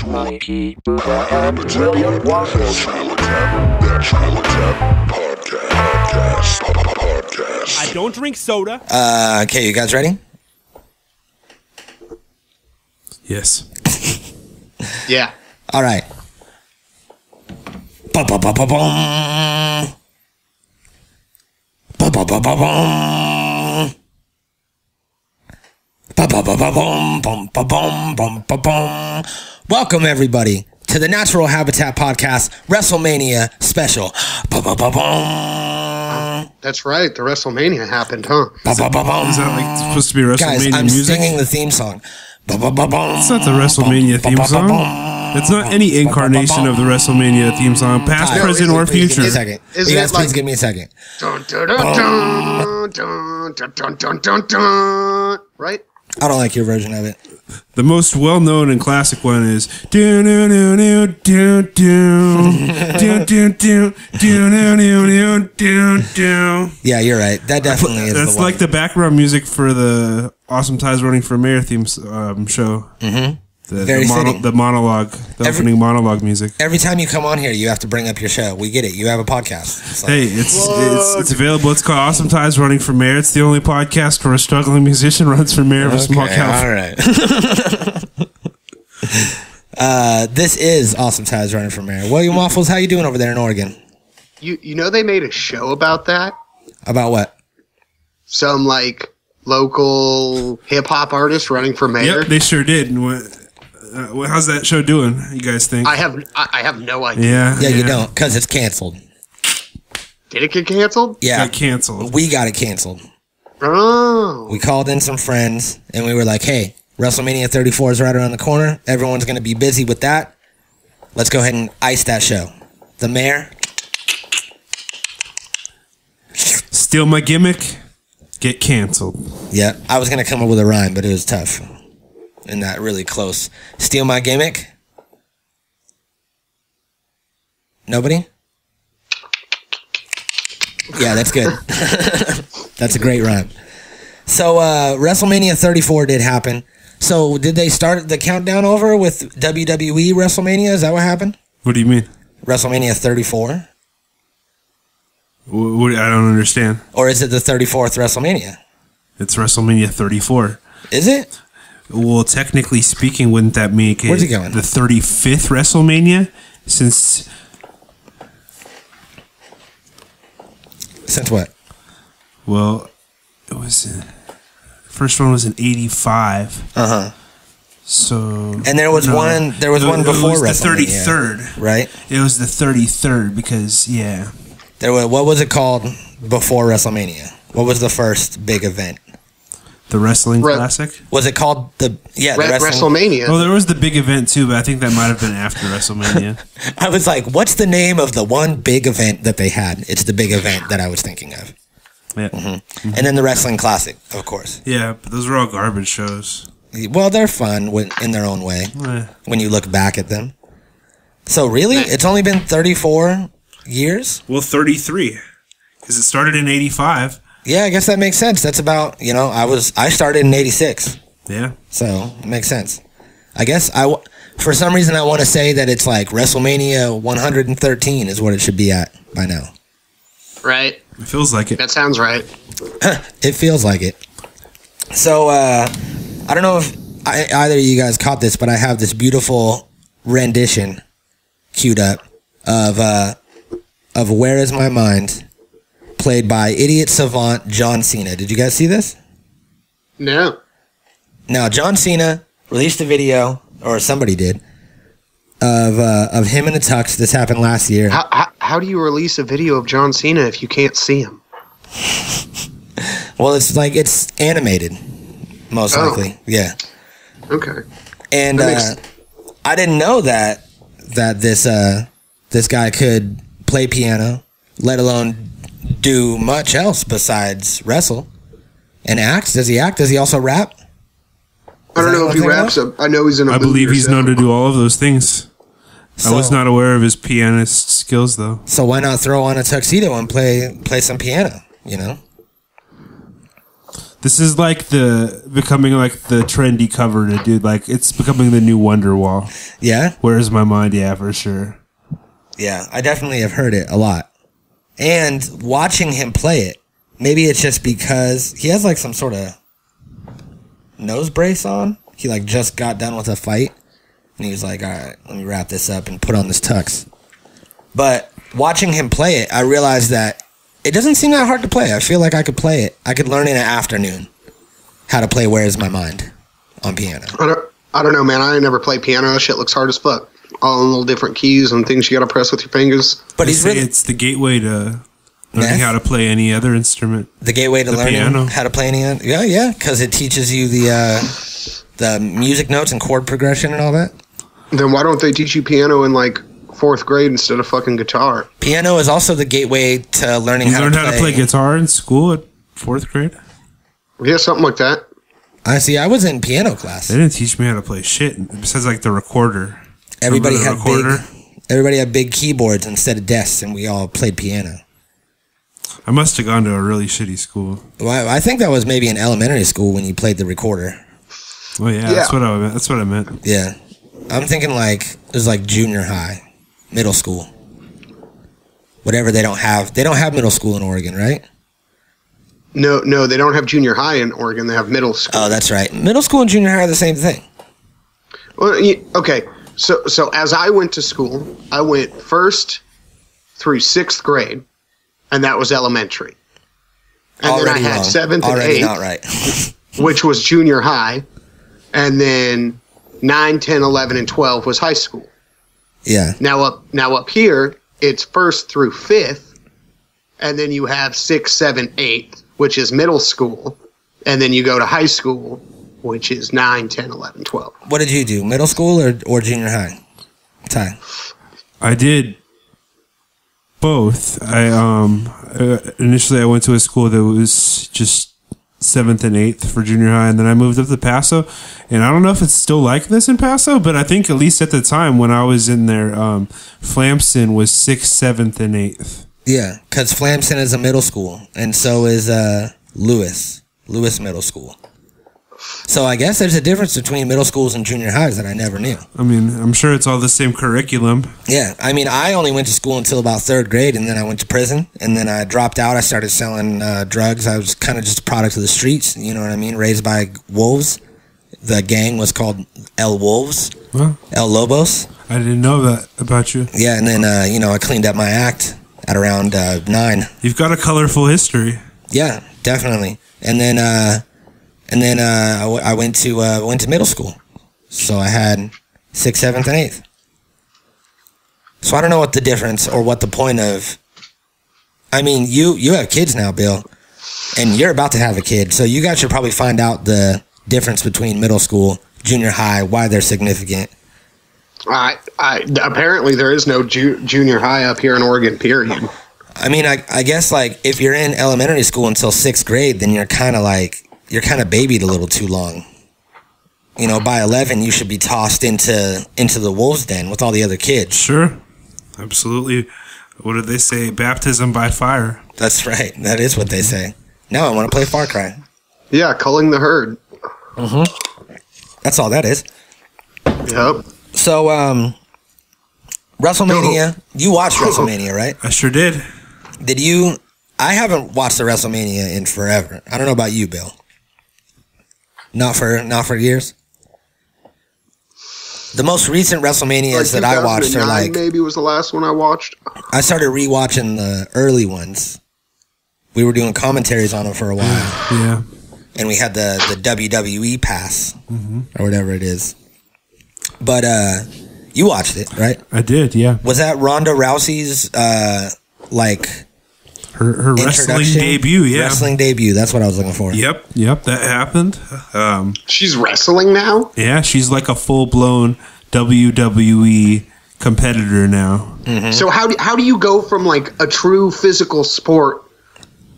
Mikey, and William Waffles. I don't drink soda. Okay, you guys ready? Yes. Yeah. All right. Ba-ba-ba-ba-bum. Ba-ba-ba-ba-bum. Ba-ba-ba-ba-bum, bum, ba-bum, bum, ba-bum. Welcome, everybody, to the Natural Habitat Podcast WrestleMania Special. Ba-ba-ba-bum. That's right. The WrestleMania happened, huh? Ba-ba-ba-bum. Is that like supposed to be WrestleMania Guys, I'm music? singing the theme song. Ba-ba-ba-bum. It's not the WrestleMania theme song. It's not any incarnation of the WrestleMania theme song, past, No, present, or future. Give me a second. Is You guys, it like- please give me a second. Dun, dun, dun, dun, dun, dun, dun, dun, dun, dun. Right? I don't like your version of it. The most well-known and classic one is do do do do do do do do do do do do do. Yeah, you're right. That definitely is That's the one. like the background music for the Awesome Ties Running for Mayor theme show. Mm-hmm. The monologue, the opening monologue music. Every time you come on here, you have to bring up your show. We get it. You have a podcast. So. Hey, it's available. It's called Awesome Ties Running for Mayor. It's the only podcast where a struggling musician runs for mayor of a small town. All right. This is Awesome Ties Running for Mayor. William Waffles, how you doing over there in Oregon? You know they made a show about that? About what? Some like local hip hop artist running for mayor? Yep, they sure did. And how's that show doing, you guys think? I have no idea. Yeah. Yeah, you don't, because it's canceled. Did it get canceled? Yeah. Got canceled. We got it canceled. Oh. We called in some friends, and we were like, hey, WrestleMania 34 is right around the corner. Everyone's going to be busy with that. Let's go ahead and ice that show. The mayor. Steal my gimmick, get canceled. Yeah, I was going to come up with a rhyme, but it was tough. And not really close. Steal my gimmick? Nobody? Yeah, that's good. That's a great rhyme. So, WrestleMania 34 did happen. So, did they start the countdown over with WWE WrestleMania? Is that what happened? What do you mean? WrestleMania 34? What, I don't understand. Or is it the 34th WrestleMania? It's WrestleMania 34. Is it? Well, technically speaking, wouldn't that make it Where's he going? the 35th WrestleMania? Since what? Well, it was first one was in 85. Uh-huh. So And there was one before it was WrestleMania. the 33rd. Right? It was the 33rd because What was it called before WrestleMania? What was the first big event? the Wrestling Classic. Was it called the WrestleMania? Oh, there was the big event too, but I think that might have been after WrestleMania. I was like, what's the name of the one big event that they had? It's the big event that I was thinking of. Yeah. Mm-hmm. And then the Wrestling Classic, of course. Yeah, but those were all garbage shows. Well, they're fun in their own way when you look back at them. So really, it's only been 34 years? Well, 33, because it started in 85. Yeah, I guess that makes sense. That's about, I started in 86. Yeah. So, it makes sense. I guess for some reason I want to say that it's like WrestleMania 113 is what it should be at by now. Right. It feels like it. That sounds right. It feels like it. So, I don't know if either of you guys caught this, but I have this beautiful rendition queued up of Where Is My Mind, played by idiot savant John Cena. Did you guys see this? No. Now, John Cena released a video, or somebody did, of him in a tux. This happened last year. How do you release a video of John Cena if you can't see him? Well, it's animated, most likely. Yeah. Okay. And I didn't know that this guy could play piano, let alone do much else besides wrestle and act. Does he act? Does he also rap? I don't know if he raps. I know he's in a I movie believe or he's so. known to do all of those things. So, I was not aware of his pianist skills, though. So why not throw on a tuxedo and play some piano? This is like becoming like the trendy cover to do. Like it's becoming the new Wonderwall. Yeah? Where's my mind? Yeah, for sure. Yeah, I definitely have heard it a lot. And watching him play it, maybe it's just because he has like some sort of nose brace on. He like just got done with a fight. And he was like, all right, let me wrap this up and put on this tux. But watching him play it, I realized that it doesn't seem that hard to play. I feel like I could play it. I could learn in an afternoon how to play Where's My Mind on piano. I don't know, man. I never played piano. That shit looks hard as fuck. All in little different keys and things you got to press with your fingers. But it's the gateway to learning how to play any other instrument. The gateway to learning how to play any other. Yeah, because it teaches you the music notes and chord progression and all that. Then why don't they teach you piano in like 4th grade instead of fucking guitar? Piano is also the gateway to learning how to play guitar in school at 4th grade? Yeah, something like that. I see. I was in piano class. They didn't teach me how to play shit besides like the recorder. Everybody had big keyboards instead of desks, and we all played piano. I must have gone to a really shitty school. Well, I think that was maybe in elementary school when you played the recorder. Oh yeah, that's what I meant. That's what I meant. Yeah, I'm thinking like it was like junior high, middle school, whatever. They don't have middle school in Oregon, right? No, they don't have junior high in Oregon. They have middle school. Oh, that's right. Middle school and junior high are the same thing. Well, okay. So as I went to school, I went 1st through 6th grade, and that was elementary. And already then I had 7th and already 8th, not right. which was junior high, and then 9, 10, 11, and 12 was high school. Yeah. Now up here, it's 1st through 5th, and then you have 6, 7, 8, which is middle school, and then you go to high school, which is 9, 10, 11, 12. What did you do? Middle school or junior high? Ty. I did both. I initially I went to a school that was just 7th and 8th for junior high, and then I moved up to Paso. And I don't know if it's still like this in Paso, but I think at least at the time when I was in there, Flamson was 6th, 7th, and 8th. Yeah, because Flamson is a middle school, and so is Lewis Middle School. So I guess there's a difference between middle schools and junior highs that I never knew. I mean, I'm sure it's all the same curriculum. Yeah, I mean, I only went to school until about 3rd grade, and then I went to prison, and then I dropped out. I started selling drugs. I was kind of just a product of the streets, you know what I mean, raised by wolves. The gang was called El Wolves, El Lobos. I didn't know that about you. Yeah, and then, I cleaned up my act at around 9. You've got a colorful history. Yeah, definitely. And then I went to middle school, so I had 6th, 7th, and 8th. So I don't know what the difference or what the point of. I mean, you have kids now, Bill, and you're about to have a kid, so you guys should probably find out the difference between middle school, junior high, why they're significant. Apparently there is no junior high up here in Oregon, period. I mean, I guess like if you're in elementary school until 6th grade, then you're kind of babied a little too long. You know, by 11, you should be tossed into the wolves' den with all the other kids. Sure. Absolutely. What did they say? Baptism by fire. That's right. That is what they say. Now I want to play Far Cry. Yeah, culling the herd. Mm-hmm. That's all that is. Yep. So, WrestleMania. You watched WrestleMania, right? I sure did. Did you? I haven't watched the WrestleMania in forever. I don't know about you, Bill. Not for years. The most recent WrestleManias that I watched are like maybe was the last one I watched. I started rewatching the early ones. We were doing commentaries on them for a while. Yeah. And we had the WWE pass or whatever it is. But you watched it, right? I did, yeah. Was that Ronda Rousey's her wrestling debut? Yeah, wrestling debut. That's what I was looking for. Yep, that happened. She's wrestling now. Yeah, she's like a full blown WWE competitor now. Mm-hmm. So how do you go from like a true physical sport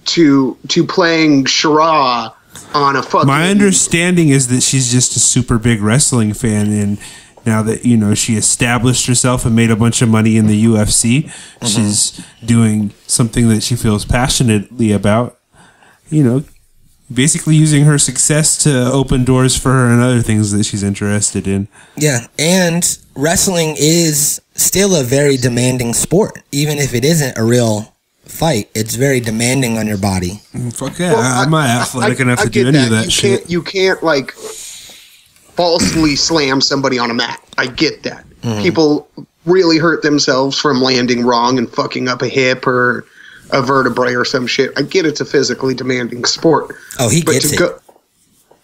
to playing charade on a fucking? My understanding is that she's just a super big wrestling fan, and now that she established herself and made a bunch of money in the UFC, she's doing something that she feels passionately about. basically using her success to open doors for her and other things that she's interested in. Yeah, and wrestling is still a very demanding sport. Even if it isn't a real fight, it's very demanding on your body. Fuck yeah, I'm not athletic enough to do any of that shit. You can't, like, falsely slam somebody on a mat. I get that. People really hurt themselves from landing wrong and fucking up a hip or a vertebrae or some shit. I get it's a physically demanding sport. Oh, he gets it.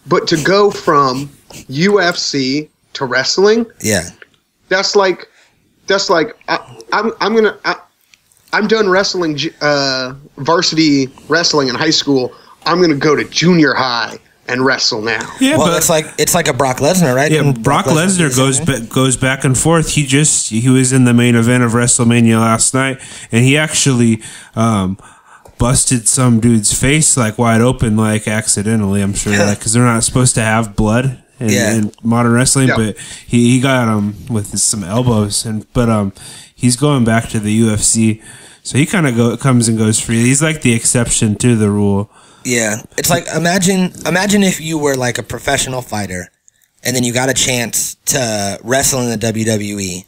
But to go from UFC to wrestling, yeah, that's like I'm done wrestling varsity wrestling in high school. I'm gonna go to junior high and wrestle now. Yeah, well, but it's like a Brock Lesnar, right? Yeah, Brock Lesnar goes back and forth. He was in the main event of WrestleMania last night, and he actually busted some dude's face like wide open, like accidentally. I'm sure, like because they're not supposed to have blood in modern wrestling, but he got him with some elbows, but he's going back to the UFC, so he kind of comes and goes free. He's like the exception to the rule. Yeah, it's like imagine if you were like a professional fighter, and then you got a chance to wrestle in the WWE,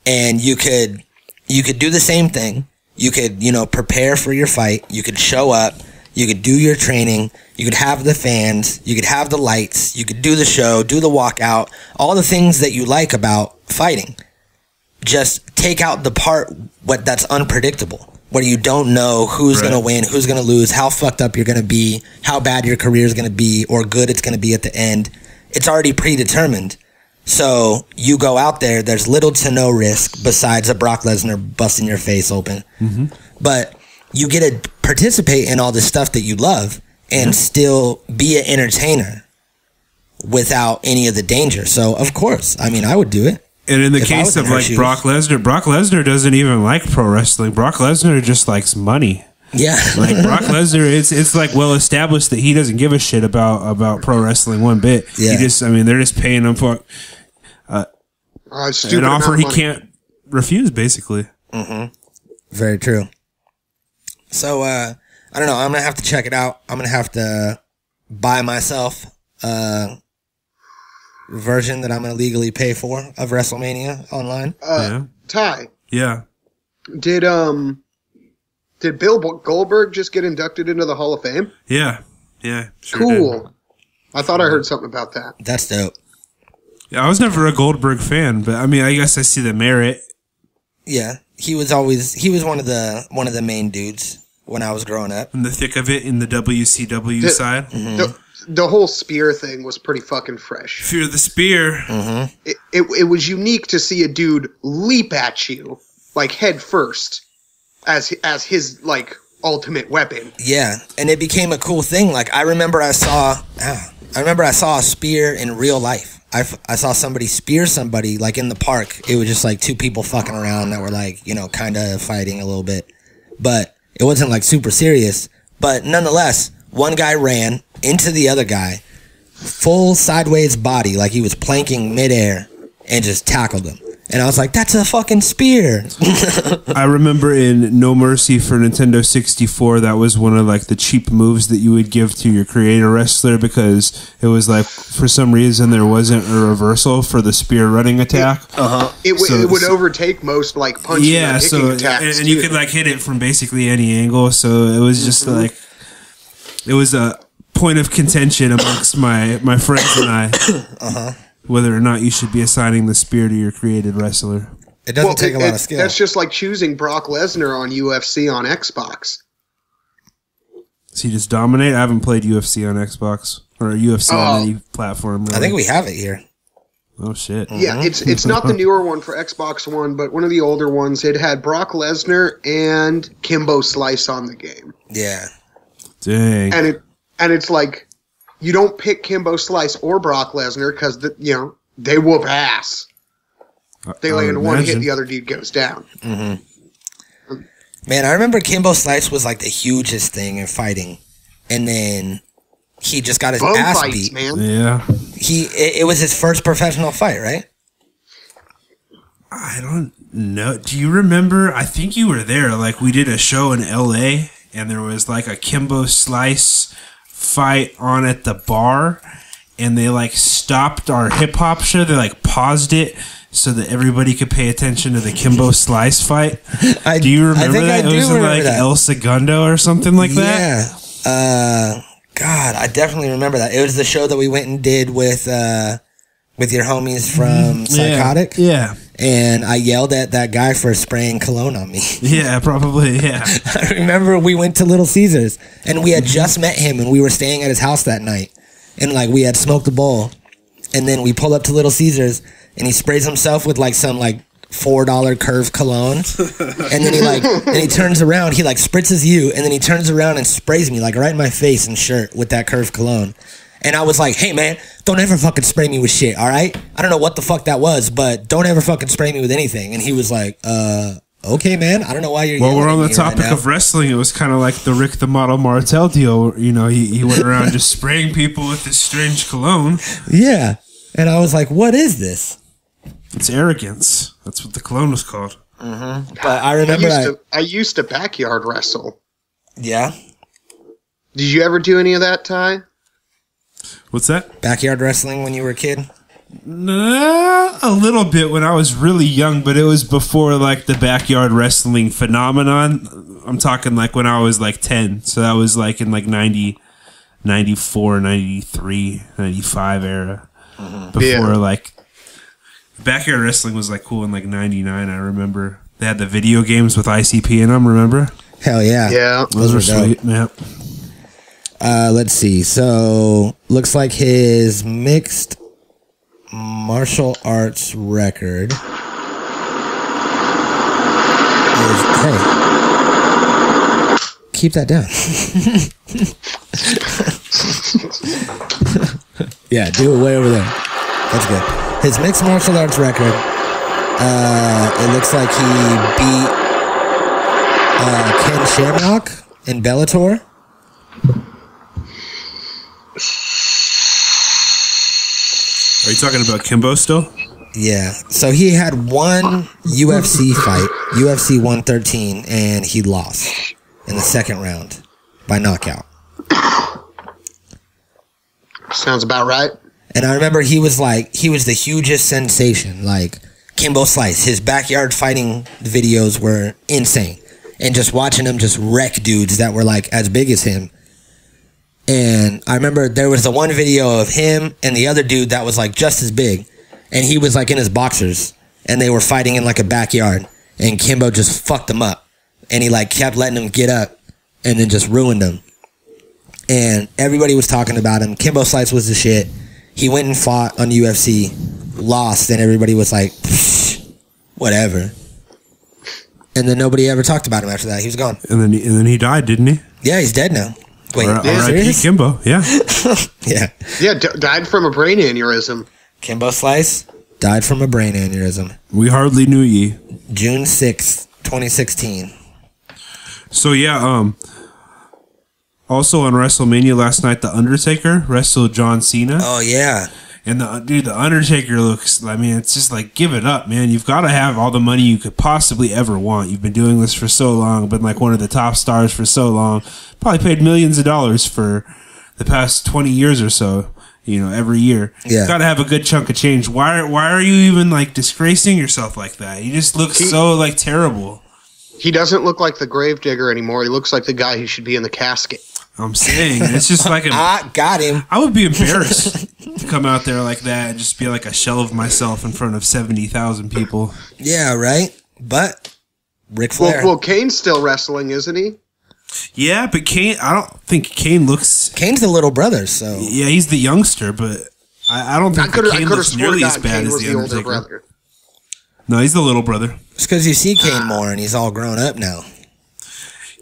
and you could do the same thing. You could prepare for your fight. You could show up. You could do your training. You could have the fans. You could have the lights. You could do the show, do the walkout, all the things that you like about fighting. Just take out the part that's unpredictable, where you don't know who's going to win, who's going to lose, how fucked up you're going to be, how bad your career is going to be, or good it's going to be at the end. It's already predetermined. So you go out there, there's little to no risk besides a Brock Lesnar busting your face open. Mm-hmm. But you get to participate in all the stuff that you love and still be an entertainer without any of the danger. So, of course, I mean, I would do it. And in the case of like Brock Lesnar doesn't even like pro wrestling. Brock Lesnar just likes money. Yeah. Like Brock Lesnar, it's like well established that he doesn't give a shit about pro wrestling one bit. Yeah. They're just paying him for an offer he can't refuse, basically. Mm-hmm. Very true. So, I don't know. I'm going to have to check it out. I'm going to have to buy myself version that I'm going to legally pay for of WrestleMania online. Ty. Yeah. Did Bill Goldberg just get inducted into the Hall of Fame? Yeah. Yeah. Sure cool. Did. I thought I heard something about that. That's dope. Yeah, I was never a Goldberg fan, but I guess I see the merit. Yeah. He was one of the main dudes when I was growing up. In the thick of it in the WCW side. Mm-hmm. The whole spear thing was pretty fucking fresh. Fear the spear. Mm-hmm. It was unique to see a dude leap at you like head first as his like ultimate weapon. Yeah, and it became a cool thing. Like I remember I saw a spear in real life. I saw somebody spear somebody like in the park. It was just like two people fucking around that were like, kind of fighting a little bit. But it wasn't like super serious. But nonetheless, one guy ran into the other guy, full sideways body, like he was planking midair, and just tackled him. And I was like, that's a fucking spear. I remember in No Mercy for Nintendo 64, that was one of like the cheap moves that you would give to your creator wrestler because it was like, for some reason, there wasn't a reversal for the spear running attack. It would overtake most like punching and kicking attacks. And you could like hit it from basically any angle. So it was just like, it was a point of contention amongst my friends and I. Whether or not you should be assigning the spear to your created wrestler. It doesn't take a lot of skill. That's just like choosing Brock Lesnar on UFC on Xbox. Does he just dominate? I haven't played UFC on Xbox or UFC on any platform. Really. I think we have it here. Oh shit! Yeah, it's not the newer one for Xbox One, but one of the older ones. It had Brock Lesnar and Kimbo Slice on the game. Yeah. Dang. And it's like, you don't pick Kimbo Slice or Brock Lesnar because they whoop ass. They land one hit, the other dude goes down. Mm-hmm. Man, I remember Kimbo Slice was like the hugest thing in fighting, and then he just got his ass beat. Man. Yeah, it was his first professional fight, right? I don't know. Do you remember? I think you were there. Like we did a show in LA, and there was like a Kimbo Slice fight on at the bar, and they like stopped our hip hop show. They like paused it so that everybody could pay attention to the Kimbo Slice fight. Do you remember that? It was in like El Segundo or something like that. Yeah. God, I definitely remember that. It was the show that we went and did with your homies from Psychotic. Yeah. And I yelled at that guy for spraying cologne on me. Yeah, probably, yeah. I remember we went to Little Caesars, and we had just met him, and we were staying at his house that night. And, like, we had smoked a bowl. And then we pull up to Little Caesars, and he sprays himself with, like, some, like, $4 Curve cologne. And then he turns around, he, like, spritzes you, and then he turns around and sprays me, like, right in my face and shirt with that Curve cologne. And I was like, hey, man, don't ever fucking spray me with shit, all right? I don't know what the fuck that was, but don't ever fucking spray me with anything. And he was like, okay, man, I don't know why you're Well, we're on the me topic right now. of wrestling. It was kind of like the Rick the Model Martel deal. You know, he went around just spraying people with this strange cologne. Yeah. And I was like, what is this? It's arrogance. That's what the cologne was called. Mm-hmm. But I remember I used to backyard wrestle. Yeah. Did you ever do any of that, Ty? What's that? Backyard wrestling when you were a kid? A little bit when I was really young, but it was before like the backyard wrestling phenomenon. I'm talking like when I was like 10. So that was like in like 90, 94, 93, 95 era. Mm-hmm. Before like backyard wrestling was like cool in like 99. I remember they had the video games with ICP in them, remember? Hell yeah. Yeah. Those were sweet. Yeah. Let's see. So, looks like his mixed martial arts record is, hey, keep that down. Yeah, do it way over there. That's good. His mixed martial arts record, it looks like he beat Ken Shamrock in Bellator. Are you talking about Kimbo still? Yeah. So he had one UFC fight, UFC 113, and he lost in the second round by knockout. Sounds about right. And I remember he was the hugest sensation. Like, Kimbo Slice, his backyard fighting videos were insane. And just watching him just wreck dudes that were like as big as him. And I remember there was the one video of him and the other dude that was like just as big. And he was like in his boxers. And they were fighting in like a backyard. And Kimbo just fucked him up. And he like kept letting him get up. And then just ruined him. And everybody was talking about him. Kimbo Slice was the shit. He went and fought on UFC. Lost. And everybody was like, whatever. And then nobody ever talked about him after that. He was gone. And then he died, didn't he? Yeah, he's dead now. Wait, R.I.P. Kimbo, yeah. Yeah. Yeah, died from a brain aneurysm. Kimbo Slice died from a brain aneurysm. We hardly knew ye. June 6th, 2016. So yeah, also on WrestleMania last night, The Undertaker wrestled John Cena. Oh, yeah. And the Undertaker looks, I mean, it's just like, give it up, man. You've got to have all the money you could possibly ever want. You've been doing this for so long, been like one of the top stars for so long. Probably paid millions of dollars for the past 20 years or so, you know, every year. Yeah. You've got to have a good chunk of change. Why are you even like disgracing yourself like that? You just look so like terrible. He doesn't look like the gravedigger anymore. He looks like the guy who should be in the casket. I'm saying, it's just like I got him. I would be embarrassed to come out there like that and just be like a shell of myself in front of 70,000 people. Yeah, right? But Ric Flair. Well, Kane's still wrestling, isn't he? Yeah, but Kane, I don't think Kane looks... Kane's the little brother, so... Yeah, he's the youngster, but I don't think Kane looks nearly as bad as the Undertaker. Brother. No, he's the little brother. It's because you see Kane more and he's all grown up now.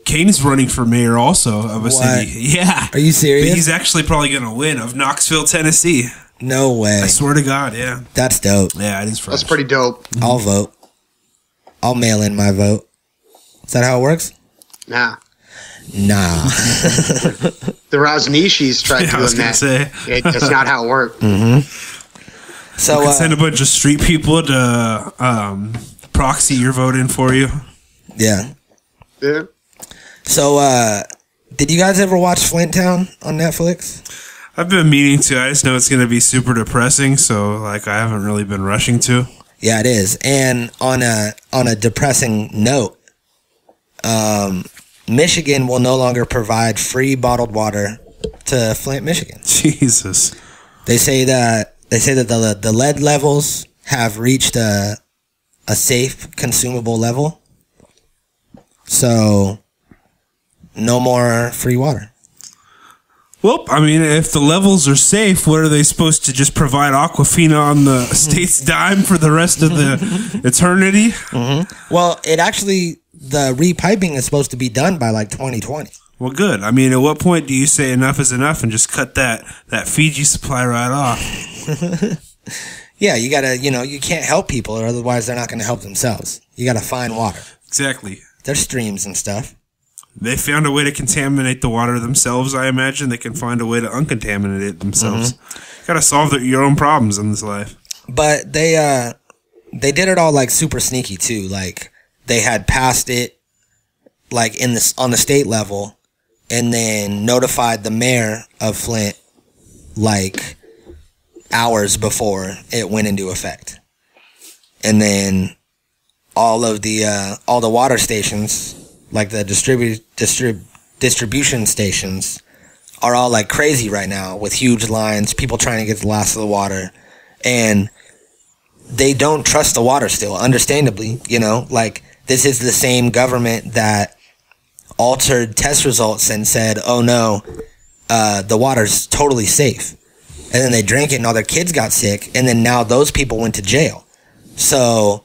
Kane's running for mayor also of a city. Yeah. Are you serious? But he's actually probably going to win of Knoxville, Tennessee. No way. I swear to God, yeah. That's dope. Yeah, it is fresh. That's pretty dope. I'll vote. I'll mail in my vote. Is that how it works? Nah. The Rosnishis tried doing that. That's not how it worked. Mm-hmm. So we could send a bunch of street people to proxy your vote in for you. Yeah. Yeah. So Did you guys ever watch Flint Town on Netflix? I've been meaning to. I just know it's going to be super depressing, so like I haven't really been rushing to. Yeah, it is. And on a depressing note, Michigan will no longer provide free bottled water to Flint, Michigan. Jesus. They say that the lead levels have reached a safe consumable level. So no more free water. Well, I mean, if the levels are safe, what are they supposed to just provide Aquafina on the state's dime for the rest of the eternity? Mm-hmm. Well, the repiping is supposed to be done by like 2020. Well, good. I mean, at what point do you say enough is enough and just cut that Fiji supply right off? Yeah, you gotta, you can't help people or otherwise they're not going to help themselves. You gotta find water. Exactly. There's streams and stuff. They found a way to contaminate the water themselves. I imagine they can find a way to uncontaminate it themselves. Mm-hmm. Got to solve your own problems in this life. But they did it all like super sneaky too. Like they had passed it like on the state level, and then notified the mayor of Flint like hours before it went into effect, and then all the water stations. Like the distribution stations are all like crazy right now with huge lines, people trying to get the last of the water, and they don't trust the water still, understandably, like this is the same government that altered test results and said, oh no, the water's totally safe. And then they drank it and all their kids got sick, and then now those people went to jail. So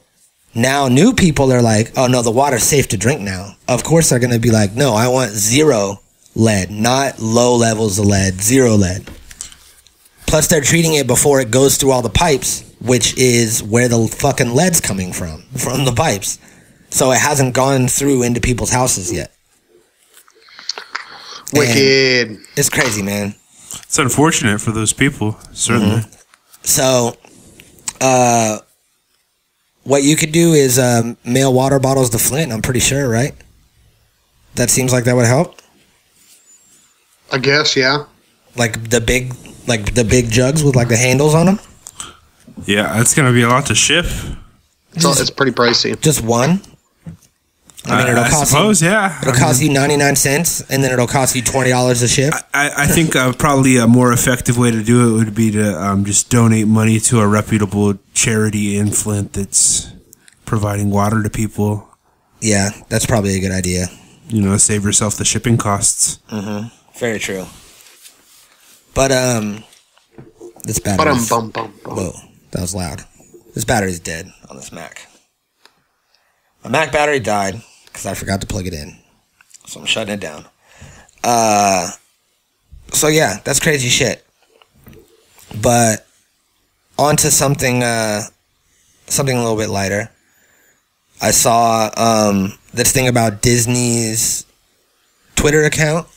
now new people are like, oh no, the water's safe to drink now. Of course they're going to be like, no, I want 0 lead, not low levels of lead, 0 lead. Plus they're treating it before it goes through all the pipes, which is where the fucking lead's coming from the pipes. So it hasn't gone through into people's houses yet. Wicked. And it's crazy, man. It's unfortunate for those people, certainly. Mm-hmm. So, what you could do is mail water bottles to Flint, I'm pretty sure, right? That seems like that would help. I guess, yeah. Like the big jugs with like the handles on them? Yeah, it's going to be a lot to ship. So it's pretty pricey. Just one? I mean, it'll cost you 99 cents, and then it'll cost you $20 to ship. I think probably a more effective way to do it would be to just donate money to a reputable charity in Flint that's providing water to people. Yeah, that's probably a good idea. Save yourself the shipping costs. Mm-hmm. Very true. But this battery. Whoa, that was loud. This battery's dead on this Mac. My Mac battery died because I forgot to plug it in. So I'm shutting it down. So yeah, that's crazy shit. But on to something a little bit lighter. I saw this thing about Disney's Twitter account.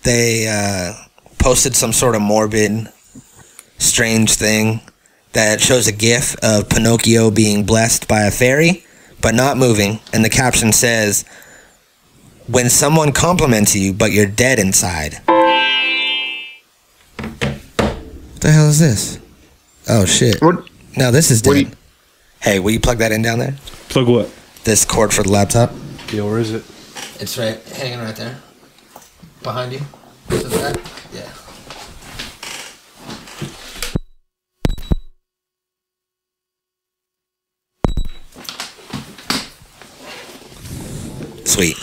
They posted some sort of morbid, strange thing that shows a GIF of Pinocchio being blessed by a fairy, but not moving. And the caption says, "When someone compliments you, but you're dead inside." What the hell is this? Oh, shit. What? No, this is dead. Hey, will you plug that in down there? Plug what? This cord for the laptop. Yeah, where is it? It's right, hanging right there. Behind you. Is that? Yeah. Sweet.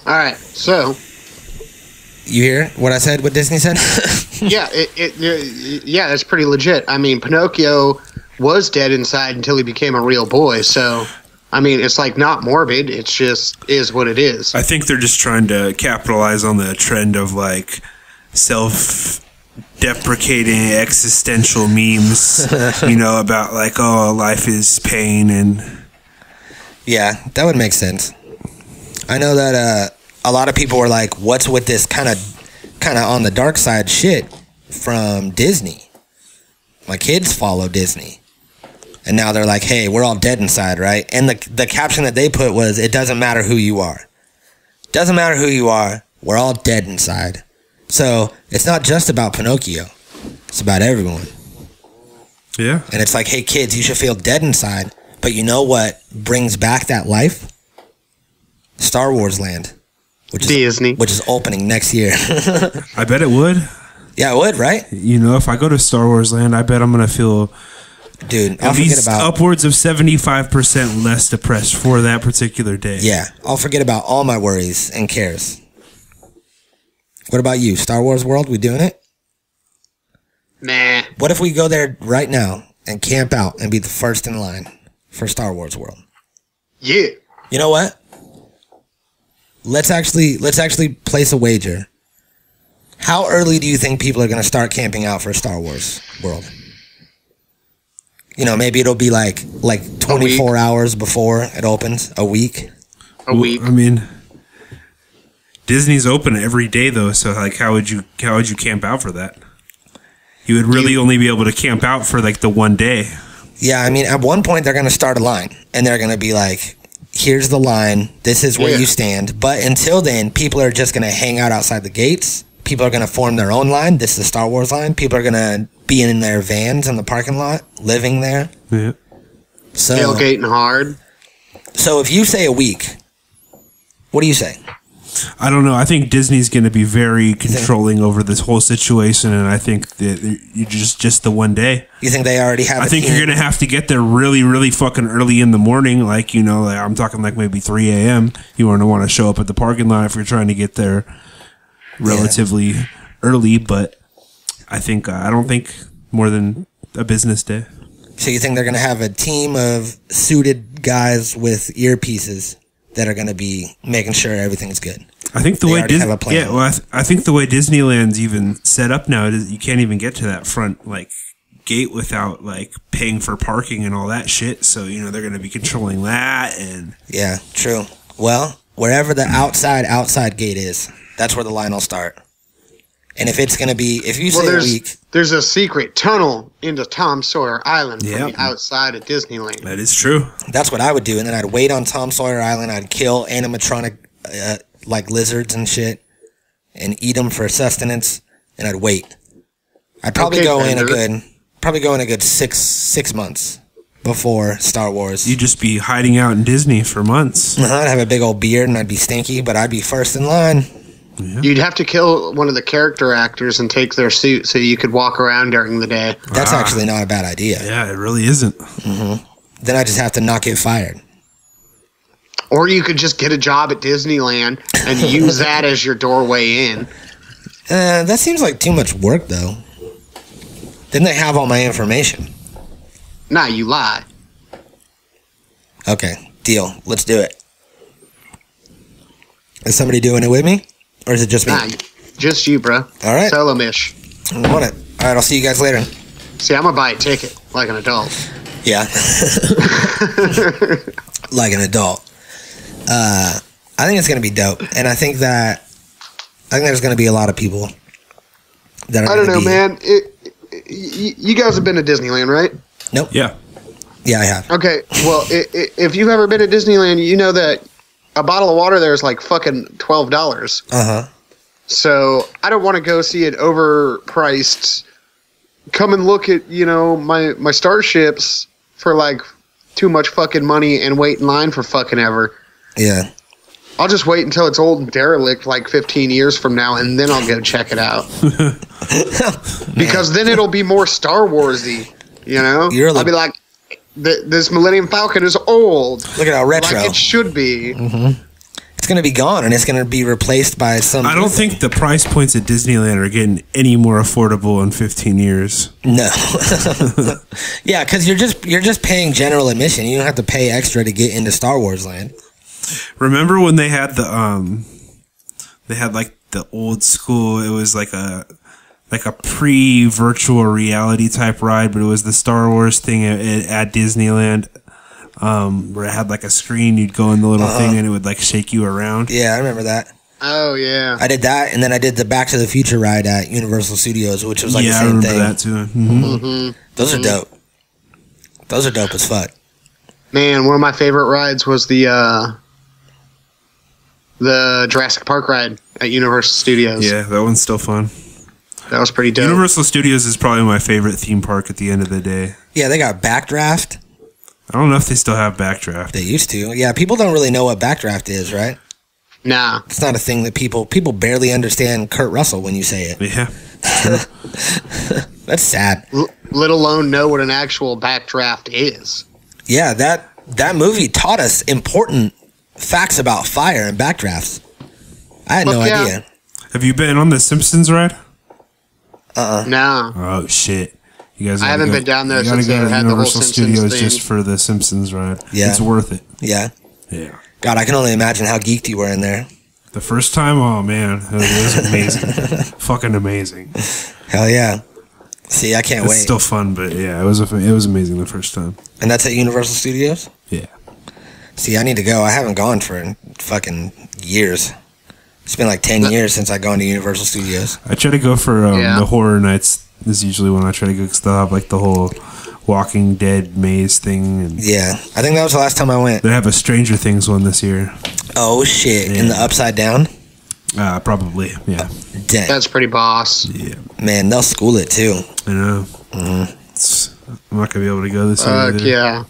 All right, so you hear what I said? What Disney said? yeah, yeah, that's pretty legit. I mean, Pinocchio was dead inside until he became a real boy. So, I mean, it's like not morbid. It's just is what it is. I think they're just trying to capitalize on the trend of like self-deprecating existential memes. About like, oh, life is pain and. Yeah, that would make sense. I know that a lot of people were like, what's with this kind of on the dark side shit from Disney? My kids follow Disney. And now they're like, hey, we're all dead inside, right? And the caption that they put was, it doesn't matter who you are. Doesn't matter who you are, we're all dead inside. So it's not just about Pinocchio. It's about everyone. Yeah. And it's like, hey, kids, you should feel dead inside. But you know what brings back that life? Star Wars Land. Disney. Which is opening next year. I bet it would. Yeah, it would, right? You know, if I go to Star Wars Land, I bet I'm going to feel... Dude, at least upwards of 75% less depressed for that particular day. Yeah, I'll forget about all my worries and cares. What about you? Star Wars World, we doing it? Nah. What if we go there right now and camp out and be the first in line for Star Wars World? Yeah. You know what? Let's actually place a wager. How early do you think people are going to start camping out for Star Wars World? You know, maybe it'll be like 24 hours before it opens. A week. A week. I mean, Disney's open every day though, so like, how would you camp out for that? You would really only be able to camp out for like the one day. Yeah, I mean, at one point they're going to start a line, and they're going to be like, "Here's the line. This is where you stand." But until then, people are just going to hang out outside the gates. People are going to form their own line. This is the Star Wars line. People are going to be in their vans in the parking lot, living there. Yeah. So, tailgating hard. So if you say a week, what do you say? I don't know. I think Disney's going to be very controlling over this whole situation, and I think that you just the one day. You think they already have? I think you're going to have to get there really, really fucking early in the morning. Like, you know, like I'm talking like maybe 3 a.m. You want to show up at the parking lot if you're trying to get there relatively early, but I don't think more than a business day. So you think they're going to have a team of suited guys with earpieces that are going to be making sure everything's good? I think the They way already have a plan. Yeah, well, I think the way Disneyland's even set up now is you can't even get to that front like gate without like paying for parking and all that shit. So you know they're going to be controlling that, and yeah, true. Well, wherever the outside gate is, that's where the line will start. And if it's going to be, if you say a week, there's a secret tunnel into Tom Sawyer Island from Yep. the outside of Disneyland. that is true. that's what I would do. And then I'd wait on Tom Sawyer Island. I'd kill animatronic like lizards and shit, and eat them for sustenance. And I'd wait. I'd probably go in a good 6 months before Star Wars. You'd just be hiding out in Disney for months. I'd have a big old beard and I'd be stinky, but I'd be first in line. Yeah. You'd have to kill one of the character actors and take their suit so you could walk around during the day. That's actually not a bad idea. Yeah, it really isn't. Then I just have to not get fired. Or you could just get a job at Disneyland and use that as your doorway in. That seems like too much work, though. Then they have all my information. Nah, you lie. Okay, deal. Let's do it. Is somebody doing it with me? Or is it just me? Nah, just you, bro. All right. Solo-mish. I want it. All right, I'll see you guys later. See, I'm going to buy a ticket like an adult. Yeah. Like an adult. I think it's going to be dope. And I think there's going to be a lot of people that are I don't know, man. You guys have been to Disneyland, right? Nope. Yeah. Yeah, I have. Okay, well, if you've ever been to Disneyland, you know that a bottle of water there is like fucking $12. Uh-huh. So I don't want to go see it overpriced. Come and look at, my starships for like too much fucking money and wait in line for fucking ever. Yeah. I'll just wait until it's old and derelict like 15 years from now, and then I'll go check it out. Because then it'll be more Star Wars-y, I'll be like, this Millennium Falcon is old. Look at how retro. Like it should be. Mm-hmm. It's going to be gone, and it's going to be replaced by some... I don't think the price points at Disneyland are getting any more affordable in 15 years. No. Yeah, because you're just paying general admission. You don't have to pay extra to get into Star Wars Land. Remember when they had the old school, it was like a pre-virtual reality type ride, but it was the Star Wars thing at Disneyland, where it had like a screen, you'd go in the little thing and it would like shake you around. Yeah, I remember that. Oh, yeah. I did that, and then I did the Back to the Future ride at Universal Studios, which was like the same thing. Yeah, I remember that too. Mm-hmm. Those are dope. Those are dope as fuck. Man, one of my favorite rides was the the Jurassic Park ride at Universal Studios. Yeah, that one's still fun. That was pretty dope. Universal Studios is probably my favorite theme park at the end of the day. Yeah, they got Backdraft. I don't know if they still have Backdraft. They used to. Yeah, people don't really know what Backdraft is, right? Nah. It's not a thing that people barely understand Kurt Russell when you say it. Yeah. That's sad. Let alone know what an actual backdraft is. Yeah, that movie taught us important facts about fire and backdrafts. I had no idea. Have you been on the Simpsons ride? No. Oh shit! You guys, I haven't been down there you gotta since go they to had the whole Universal Simpsons Studios thing. just for the Simpsons ride. Yeah. It's worth it. Yeah. Yeah. God, I can only imagine how geeked you were in there. The first time, oh man, it was amazing. Fucking amazing. Hell yeah. See, I can't It's wait. still fun, but yeah, it was amazing the first time. And that's at Universal Studios? Yeah. See, I need to go. I haven't gone for fucking years. It's been like 10 years since I've gone to Universal Studios. I try to go for the horror nights. Is usually when I try to go because they'll have like the whole Walking Dead maze thing. And Yeah, I think that was the last time I went. they have a Stranger Things one this year. Oh, shit. In the Upside Down? Probably, yeah. Dang. That's pretty boss. Yeah, Man, they'll school it too. I know. I'm not gonna be able to go this year. Fuck either. yeah.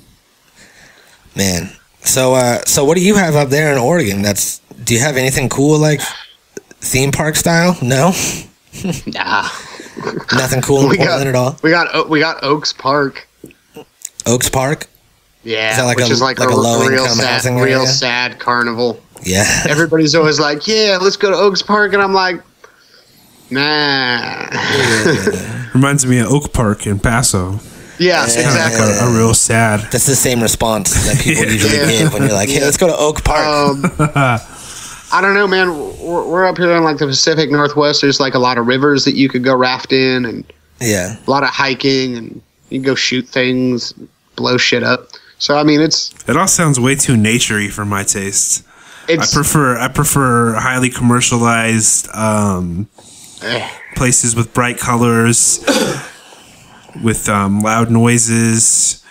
Man. So what do you have up there in Oregon? Do you have anything cool like theme park style? No? Nah. Nothing cool in Portland at all? We got Oaks Park. Oaks Park? Yeah, Is that like which a- is like like a a low real income sad, housing real area? sad carnival. Yeah. Everybody's always like, "Yeah, let's go to Oaks Park," and I'm like, "Nah." Reminds me of Oak Park in Paso. Yeah, Kind of exactly. like a real sad. That's the same response that people usually Yeah. give when you're like, hey, let's go to Oak Park. I don't know, man. We're up here in like the Pacific Northwest. There's like a lot of rivers that you could go rafting and Yeah. a lot of hiking, and you can go shoot things, blow shit up. So I mean, It all sounds way too naturey for my taste. I it's prefer highly commercialized places with bright colors, with loud noises,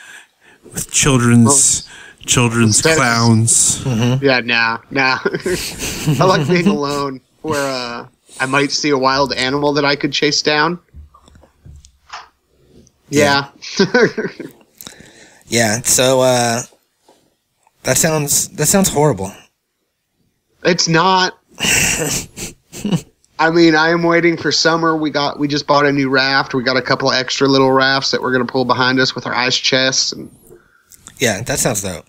with children's Instead of- clowns. yeah, nah. I like being alone, where I might see a wild animal that I could chase down. Yeah. Yeah. So that sounds horrible. It's not. I mean, I am waiting for summer. We just bought a new raft. We got a couple extra little rafts that we're gonna pull behind us with our ice chests, and Yeah, that sounds dope.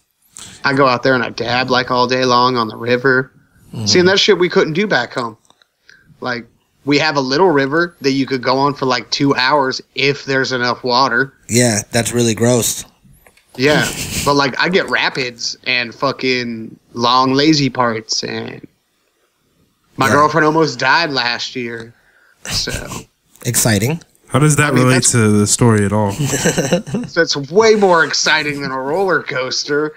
I go out there and I dab like all day long on the river. Seeing that shit we couldn't do back home. Like, we have a little river that you could go on for like 2 hours if there's enough water. Yeah, that's really gross. Yeah, but like I get rapids and fucking long lazy parts, and my Yeah. girlfriend almost died last year. So Exciting. How does that mean, relate that's- to the story at all? that's way more exciting than a roller coaster.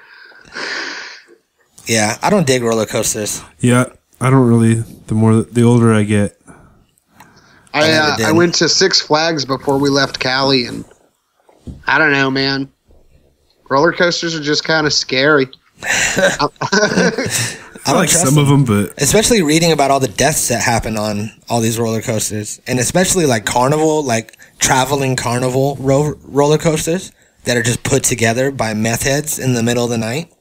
Yeah, I don't dig roller coasters. Yeah, I don't really. The older I get, never did. I went to Six Flags before we left Cali, and I don't know, man. Roller coasters are just kind of scary. I I don't like trust some them. of them, but Especially reading about all the deaths that happen on all these roller coasters, and especially like carnival, like traveling carnival roller coasters that are just put together by meth heads in the middle of the night.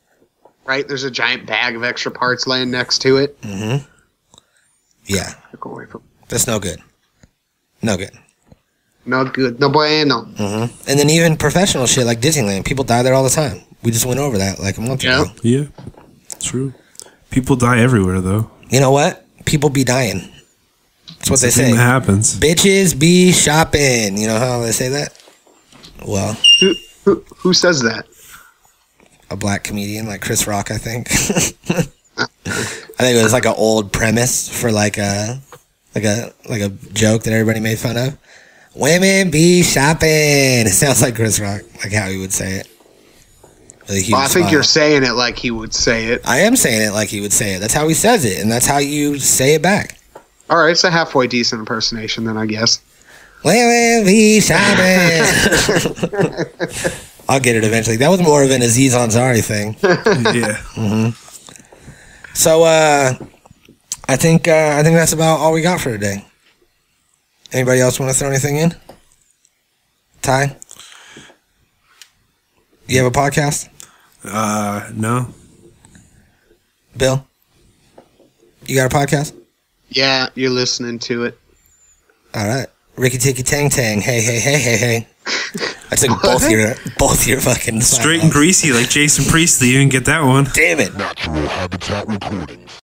Right? There's a giant bag of extra parts laying next to it. Yeah, Look away from. that's no good. No good. No good. No bueno. And then even professional shit like Disneyland, people die there all the time. We just went over that like a month Yeah. ago. yeah, true. People die everywhere, though. You know what? People be dying. That's what they It's a thing say. that happens. Bitches be shopping. You know how they say that? Well, Who says that? a black comedian like Chris Rock, I think. I think it was like an old premise for like a joke that everybody made fun of. Women be shopping. It sounds like Chris Rock, like how he would say it. With a huge Well, I think smile. you're saying it like he would say it. I am saying it like he would say it. That's how he says it, and that's how you say it back. All right, it's a halfway decent impersonation, then I guess. Women be shopping. I'll get it eventually. That was more of an Aziz Ansari thing. Yeah. So, I think that's about all we got for today. Anybody else want to throw anything in? Ty? You have a podcast? No. Bill? You got a podcast? Yeah, you're listening to it. All right. Ricky Ticky Tang Tang. Hey. I took both your fucking Straight and greasy like Jason Priestley. You didn't get that one. Damn it. Natural Habitat Recordings.